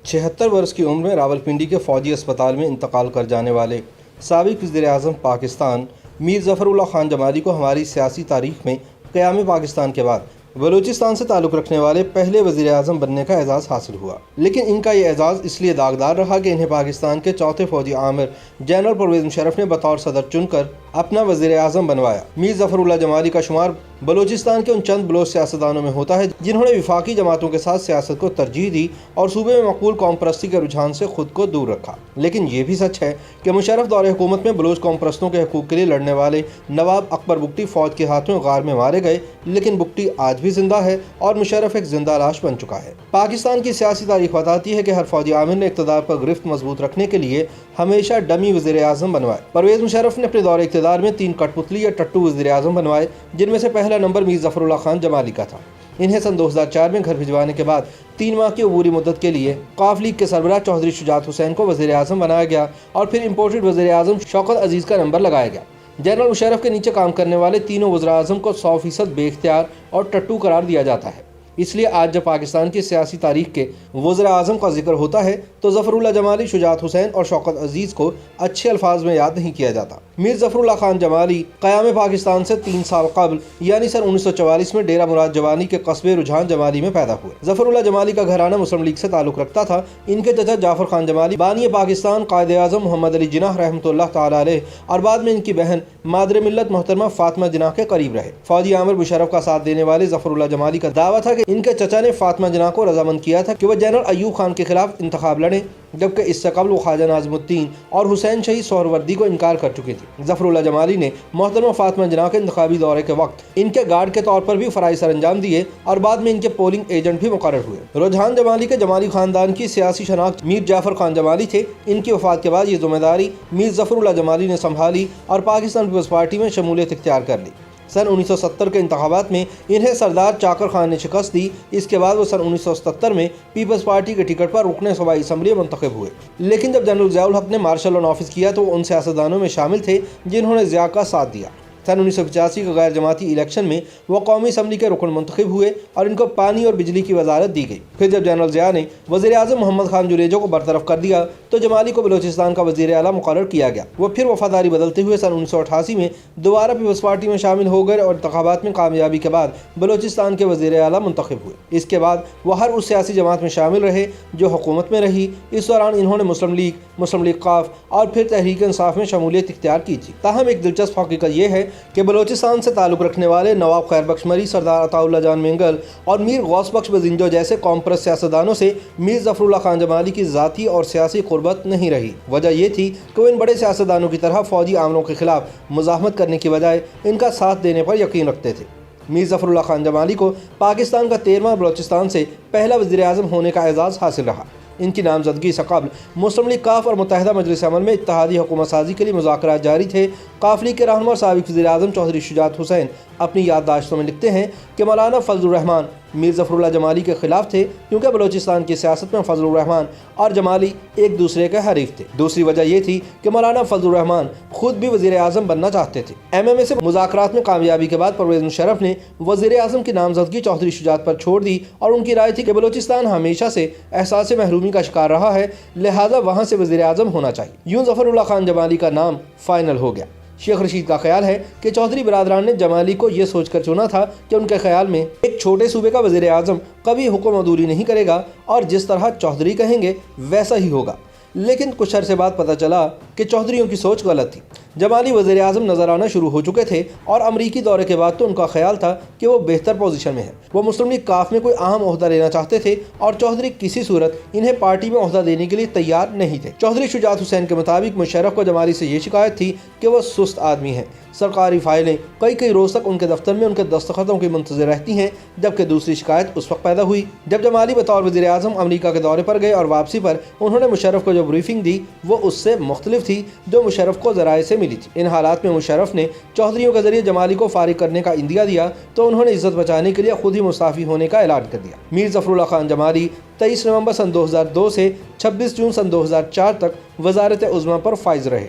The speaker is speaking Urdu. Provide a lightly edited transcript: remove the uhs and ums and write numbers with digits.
76 برس کی عمر میں راولپنڈی کے فوجی اسپتال میں انتقال کر جانے والے سابق وزیر اعظم پاکستان میر ظفر اللہ خان جمالی کو ہماری سیاسی تاریخ میں قیام پاکستان کے بعد بلوچستان سے تعلق رکھنے والے پہلے وزیر اعظم بننے کا اعزاز حاصل ہوا، لیکن ان کا یہ اعزاز اس لیے داغدار رہا کہ انہیں پاکستان کے چوتھے فوجی آمر جنرل پرویز مشرف نے بطور صدر چن کر اپنا وزیر اعظم بنوایا۔ میر ظفر اللہ جمالی کا شمار بلوچستان کے ان چند بلوچ سیاستدانوں میں ہوتا ہے جنہوں نے وفاقی جماعتوں کے ساتھ سیاست کو ترجیح دی اور صوبے میں مقبول قوم پرستی کے رجحان سے خود کو دور رکھا۔ لیکن یہ بھی سچ ہے کہ مشرف دور حکومت میں بلوچ قوم پرستوں کے حقوق کے لیے لڑنے والے نواب اکبر بگٹی فوج کے ہاتھوں غار میں مارے گئے، لیکن بگٹی آج بھی زندہ ہے اور مشرف ایک زندہ لاش بن چکا ہے۔ پاکستان کی سیاسی تاریخ بتاتی ہے کہ ہر فوجی عامر نے اقتدار پر گرفت مضبوط رکھنے کے لیے ہمیشہ ڈمی وزیر اعظم بنوائے۔ پرویز مشرف نے اپنے دور اقتدار میں 3 کٹ پتلی یا ٹٹو وزیر اعظم بنوائے، جن میں سے پہلا نمبر میر ظفر اللہ خان جمالی کا تھا۔ انہیں سن 2004 میں گھر بھجوانے کے بعد 3 ماہ کی عبوری مدت کے لیے قاف لیگ کے سربراہ چودھری شجاعت حسین کو وزیر اعظم بنایا گیا اور پھر امپورٹڈ وزیر اعظم شوکت عزیز کا نمبر لگایا گیا۔ جنرل مشرف کے نیچے کام کرنے والے تینوں وزراء اعظم کو 100% بے اختیار اور ٹٹو قرار دیا جاتا ہے۔ اس لیے آج جب پاکستان کی سیاسی تاریخ کے وزراء اعظم کا ذکر ہوتا ہے تو ظفر اللہ جمالی، شجاعت حسین اور شوکت عزیز کو اچھے الفاظ میں یاد نہیں کیا جاتا۔ میر ظفر اللہ خان جمالی قیام پاکستان سے 3 سال قبل یعنی سن 1944 میں ڈیرہ مراد جوانی کے قصبے رجحان جمالی میں پیدا ہوئے۔ ظفر اللہ جمالی کا گھرانہ مسلم لیگ سے تعلق رکھتا تھا۔ ان کے چچا جعفر خان جمالی بانی پاکستان قائد اعظم محمد علی جناح رحمۃ اللہ تعالی علیہ اور بعد میں ان کی بہن مادر ملت محترمہ فاطمہ جناح کے قریب رہے۔ فوجی عامر مشرف کا ساتھ دینے والے ظفر اللہ جمالی کا دعویٰ تھا کہ ان کے چچا نے فاطمہ جناح کو رضامند کیا تھا کہ وہ جنرل ایوب خان کے خلاف انتخاب لڑیں، جبکہ اس سے قبل وہ خواجہ ناظم الدین اور حسین شہید سہروردی کو انکار کر چکی تھی۔ ظفر اللہ جمالی نے محترمہ فاطمہ جناح کے انتخابی دورے کے وقت ان کے گارڈ کے طور پر بھی فرائض سر انجام دیے اور بعد میں ان کے پولنگ ایجنٹ بھی مقرر ہوئے۔ رجحان جمالی کے جمالی خاندان کی سیاسی شناخت میر جعفر خان جمالی تھے۔ ان کی وفات کے بعد یہ ذمہ داری میر ظفر اللہ جمالی نے سنبھالی اور پاکستان پیپلز پارٹی میں شمولیت اختیار کر لی۔ سن 1970 کے انتخابات میں انہیں سردار چاکر خان نے شکست دی۔ اس کے بعد وہ سن 1977 میں پیپلز پارٹی کے ٹکٹ پر رکن صوبائی اسمبلی منتخب ہوئے، لیکن جب جنرل ضیاء الحق نے مارشل لا نافذ کیا تو وہ ان سیاستدانوں میں شامل تھے جنہوں نے ضیاء کا ساتھ دیا۔ سن 1985 کے غیر جماعتی الیکشن میں وہ قومی اسمبلی کے رکن منتخب ہوئے اور ان کو پانی اور بجلی کی وزارت دی گئی۔ پھر جب جنرل ضیاء نے وزیر اعظم محمد خان جنیجو کو برطرف کر دیا تو جمالی کو بلوچستان کا وزیر اعلیٰ مقرر کیا گیا۔ وہ پھر وفاداری بدلتے ہوئے سن 1988 میں دوبارہ پیپلز پارٹی میں شامل ہو گئے اور انتخابات میں کامیابی کے بعد بلوچستان کے وزیر اعلیٰ منتخب ہوئے۔ اس کے بعد وہ ہر اس سیاسی جماعت میں شامل رہے جو حکومت میں رہی۔ اس دوران انہوں نے مسلم لیگ قاف اور پھر تحریک انصاف میں شمولیت اختیار کی تھی۔ تاہم ایک دلچسپ حقیقت یہ ہے کہ بلوچستان سے تعلق رکھنے والے نواب خیر بخش مری، سردار عطا اللہ جان مینگل اور میر غوث بخش بزنجو جیسے قوم پرست سیاستدانوں سے میر ظفر اللہ خان جمالی کی ذاتی اور سیاسی قربت نہیں رہی۔ وجہ یہ تھی کہ وہ ان بڑے سیاستدانوں کی طرح فوجی عاملوں کے خلاف مزاحمت کرنے کی بجائے ان کا ساتھ دینے پر یقین رکھتے تھے۔ میر ظفر اللہ خان جمالی کو پاکستان کا 13واں بلوچستان سے پہلا وزیر اعظم ہونے کا اعزاز حاصل رہا۔ ان کی نامزدگی سے قبل مسلم لیگ قاف اور متحدہ مجلس عمل میں اتحادی حکومت سازی کے لیے مذاکرات جاری تھے۔ قاف لیگ کے رہنما اور سابق وزیر اعظم چودھری شجاعت حسین اپنی یادداشتوں میں لکھتے ہیں کہ مولانا فضل الرحمان میر ظفر اللہ جمالی کے خلاف تھے کیونکہ بلوچستان کی سیاست میں فضل الرحمان اور جمالی ایک دوسرے کے حریف تھے۔ دوسری وجہ یہ تھی کہ مولانا فضل الرحمان خود بھی وزیر اعظم بننا چاہتے تھے۔ MMA سے مذاکرات میں کامیابی کے بعد پرویز مشرف نے وزیر اعظم کی نامزدگی چودھری شجاعت پر چھوڑ دی اور ان کی رائے تھی کہ بلوچستان ہمیشہ سے احساس محرومی کا شکار رہا ہے، لہٰذا وہاں سے وزیر اعظم ہونا چاہیے۔ یوں ظفر اللہ خان جمالی کا نام فائنل ہو گیا۔ شیخ رشید کا خیال ہے کہ چودھری برادران نے جمالی کو یہ سوچ کر چنا تھا کہ ان کے خیال میں ایک چھوٹے صوبے کا وزیر اعظم کبھی حکم عدولی نہیں کرے گا اور جس طرح چودھری کہیں گے ویسا ہی ہوگا، لیکن کچھ عرصے بعد پتہ چلا کہ چودھریوں کی سوچ غلط تھی۔ جمالی وزیر اعظم نظر آنا شروع ہو چکے تھے اور امریکی دورے کے بعد تو ان کا خیال تھا کہ وہ بہتر پوزیشن میں ہے۔ وہ مسلم لیگ قاف میں کوئی اہم عہدہ لینا چاہتے تھے اور چودھری کسی صورت انہیں پارٹی میں عہدہ دینے کے لیے تیار نہیں تھے۔ چودھری شجاعت حسین کے مطابق مشرف کو جمالی سے یہ شکایت تھی کہ وہ سست آدمی ہیں۔ سرکاری فائلیں کئی روز تک ان کے دفتر میں ان کے دستخطوں کی منتظر رہتی ہیں، جبکہ دوسری شکایت اس وقت پیدا ہوئی جب جمالی بطور وزیر اعظم امریکہ کے دورے پر گئے اور واپسی پر انہوں نے مشرف کو جو بریفنگ دی وہ اس سے مختلف تھی جو مشرف کو ذرائع سے ملی تھی۔ ان حالات میں مشرف نے چودھریوں کے ذریعے جمالی کو فارغ کرنے کا عندیہ دیا تو انہوں نے عزت بچانے کے لیے خود ہی مستعفی ہونے کا اعلان کر دیا۔ میر ظفر اللہ خان جمالی 23 نومبر سن 2002 سے 26 جون سن 2004 تک وزارت عظمیٰ پر فائز رہے۔